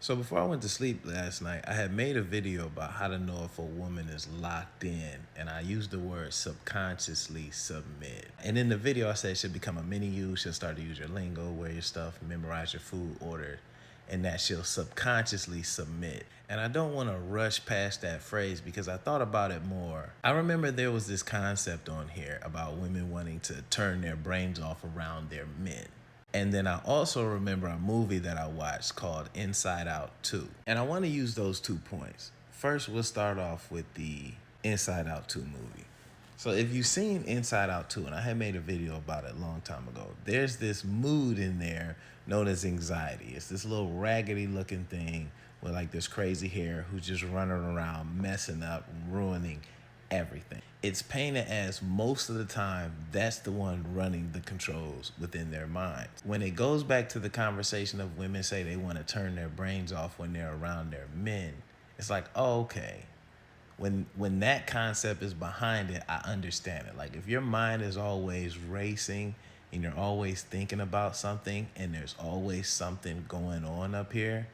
So before I went to sleep last night, I had made a video about how to know if a woman is locked in, and I used the word subconsciously submit. And in the video, I said she'll become a mini you. She'll start to use your lingo, wear your stuff, memorize your food order, and that she'll subconsciously submit. And I don't want to rush past that phrase because I thought about it more. I remember there was this concept on here about women wanting to turn their brains off around their men. And then I also remember a movie that I watched called Inside Out 2. And I want to use those 2 points. First, we'll start off with the Inside Out 2 movie. So if you've seen Inside Out 2, and I had made a video about it a long time ago, there's this mood in there known as anxiety. It's this little raggedy looking thing with like this crazy hair who's just running around messing up, ruining everything. It's painted as most of the time that's the one running the controls within their minds. When it goes back to the conversation of women say they want to turn their brains off when they're around their men, it's like, oh, okay. When that concept is behind it, I understand it. Like if your mind is always racing and you're always thinking about something and there's always something going on up here,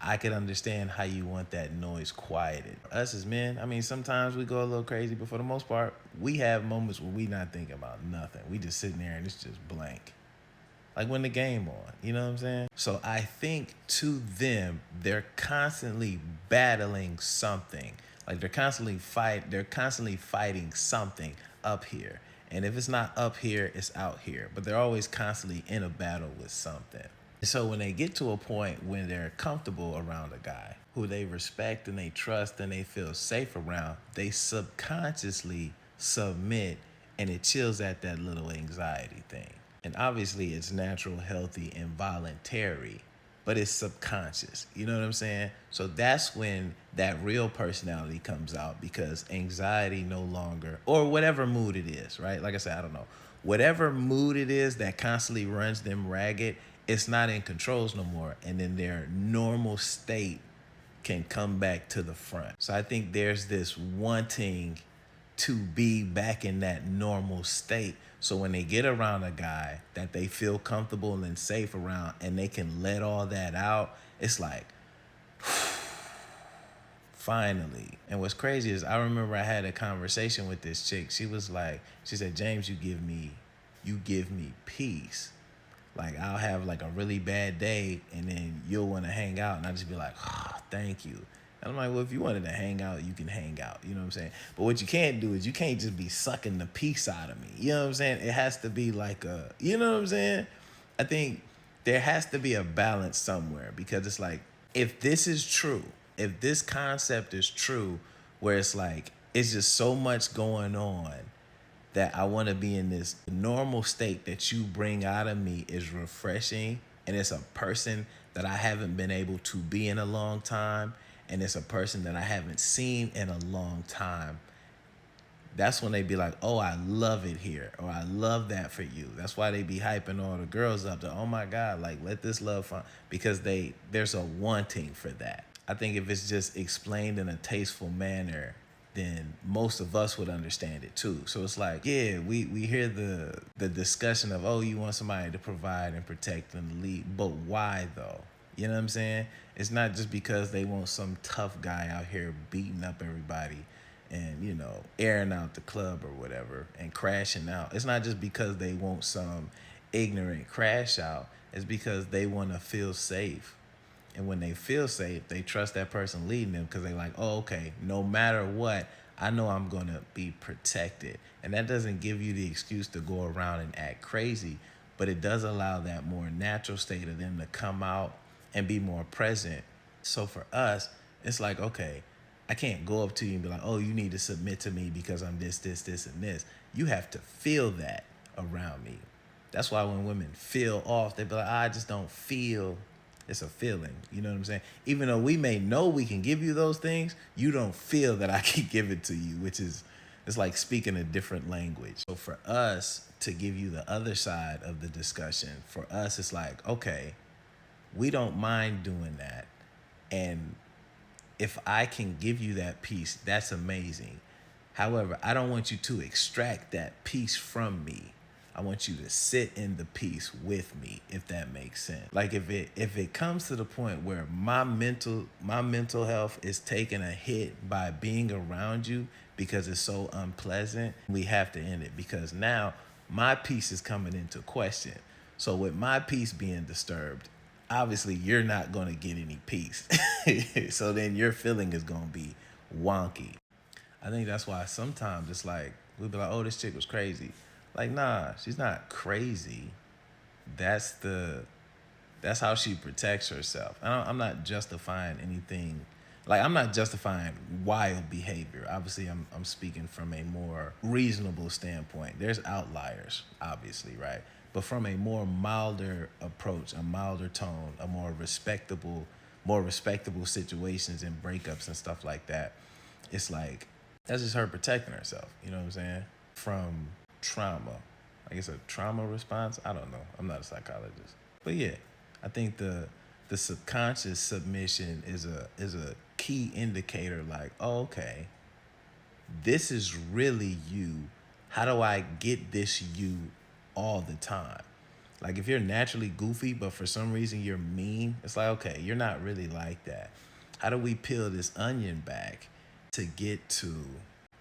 I could understand how you want that noise quieted. Us as men, I mean, sometimes we go a little crazy, but for the most part, we have moments where we not thinking about nothing. We just sitting there and it's just blank. Like when the game on, you know what I'm saying? So I think to them, they're constantly battling something. Like they're constantly fighting something up here. And if it's not up here, it's out here. But they're always constantly in a battle with something. So when they get to a point when they're comfortable around a guy who they respect and they trust and they feel safe around, they subconsciously submit and it chills at that little anxiety thing. And obviously it's natural, healthy, and voluntary, but it's subconscious. You know what I'm saying? So that's when that real personality comes out because anxiety no longer, or whatever mood it is, right? Like I said, I don't know. Whatever mood it is that constantly runs them ragged, it's not in controls no more. And then their normal state can come back to the front. So I think there's this wanting to be back in that normal state. So when they get around a guy that they feel comfortable and safe around and they can let all that out, it's like, finally. And what's crazy is I remember I had a conversation with this chick. She was like, she said, James, you give me peace. Like I'll have like a really bad day and then you'll want to hang out and I'll just be like, oh, thank you. And I'm like, well, if you wanted to hang out, you can hang out. You know what I'm saying? But what you can't do is you can't just be sucking the peace out of me. You know what I'm saying? It has to be like a, you know what I'm saying? I think there has to be a balance somewhere because it's like, if this is true, if this concept is true, where it's like, it's just so much going on that I want to be in this normal state that you bring out of me is refreshing. And it's a person that I haven't been able to be in a long time. And it's a person that I haven't seen in a long time. That's when they be like, oh, I love it here. Or I love that for you. That's why they be hyping all the girls up to, oh my God, like let this love find, because there's a wanting for that. I think if it's just explained in a tasteful manner, then most of us would understand it too. So it's like, yeah, we hear the discussion of, oh, you want somebody to provide and protect and lead, but why though? You know what I'm saying? It's not just because they want some tough guy out here beating up everybody and, you know, airing out the club or whatever and crashing out. It's not just because they want some ignorant crash out. It's because they want to feel safe. And when they feel safe, they trust that person leading them because they're like, oh, okay, no matter what, I know I'm going to be protected. And that doesn't give you the excuse to go around and act crazy, but it does allow that more natural state of them to come out and be more present. So for us, it's like, okay, I can't go up to you and be like, oh, you need to submit to me because I'm this, this, this, and this. You have to feel that around me. That's why when women feel off, they be like, I just don't feel. It's a feeling. You know what I'm saying? Even though we may know we can give you those things, you don't feel that I can give it to you, which is, it's like speaking a different language. So for us to give you the other side of the discussion, for us, it's like, okay, we don't mind doing that. And if I can give you that peace, that's amazing. However, I don't want you to extract that peace from me. I want you to sit in the peace with me, if that makes sense. Like if it comes to the point where my mental health is taking a hit by being around you because it's so unpleasant, we have to end it, because now my peace is coming into question. So with my peace being disturbed, obviously you're not going to get any peace. So then your feeling is going to be wonky. I think that's why sometimes it's like we'll be like, "Oh, this chick was crazy." Like, nah, she's not crazy. That's the that's how she protects herself. I'm not justifying anything. Like, I'm not justifying wild behavior. Obviously, I'm speaking from a more reasonable standpoint. There's outliers, obviously, right? But from a more milder approach, a milder tone, a more respectable situations and breakups and stuff like that, it's like that's just her protecting herself. You know what I'm saying? From trauma. I guess a trauma response. I don't know. I'm not a psychologist, but yeah, I think the subconscious submission is a key indicator. Like, oh, okay, this is really you. How do I get this you all the time? Like, if you're naturally goofy, but for some reason you're mean, it's like, okay, you're not really like that. How do we peel this onion back to get to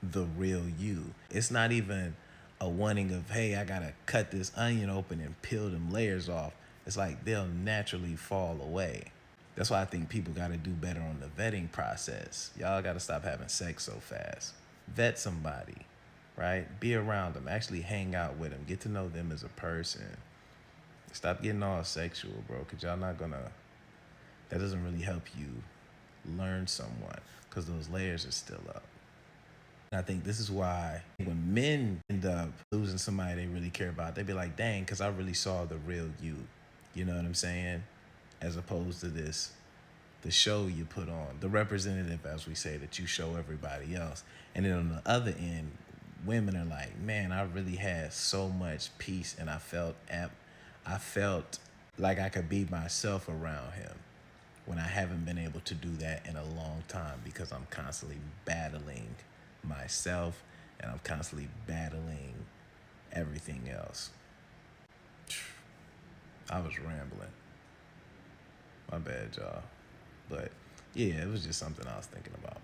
the real you? It's not even a wanting of, hey, I gotta cut this onion open and peel them layers off. It's like they'll naturally fall away. That's why I think people gotta do better on the vetting process. Y'all gotta stop having sex so fast. Vet somebody, right? Be around them. Actually hang out with them. Get to know them as a person. Stop getting all sexual, bro, because y'all not gonna, that doesn't really help you learn someone, because those layers are still up. And I think this is why when men end up losing somebody they really care about, they be like, dang, because I really saw the real you. You know what I'm saying? As opposed to the show you put on, the representative, as we say, that you show everybody else. And then on the other end, women are like, man, I really had so much peace, and I felt like I could be myself around him, when I haven't been able to do that in a long time, because I'm constantly battling myself and I'm constantly battling everything else. I was rambling. My bad, y'all. But yeah, it was just something I was thinking about.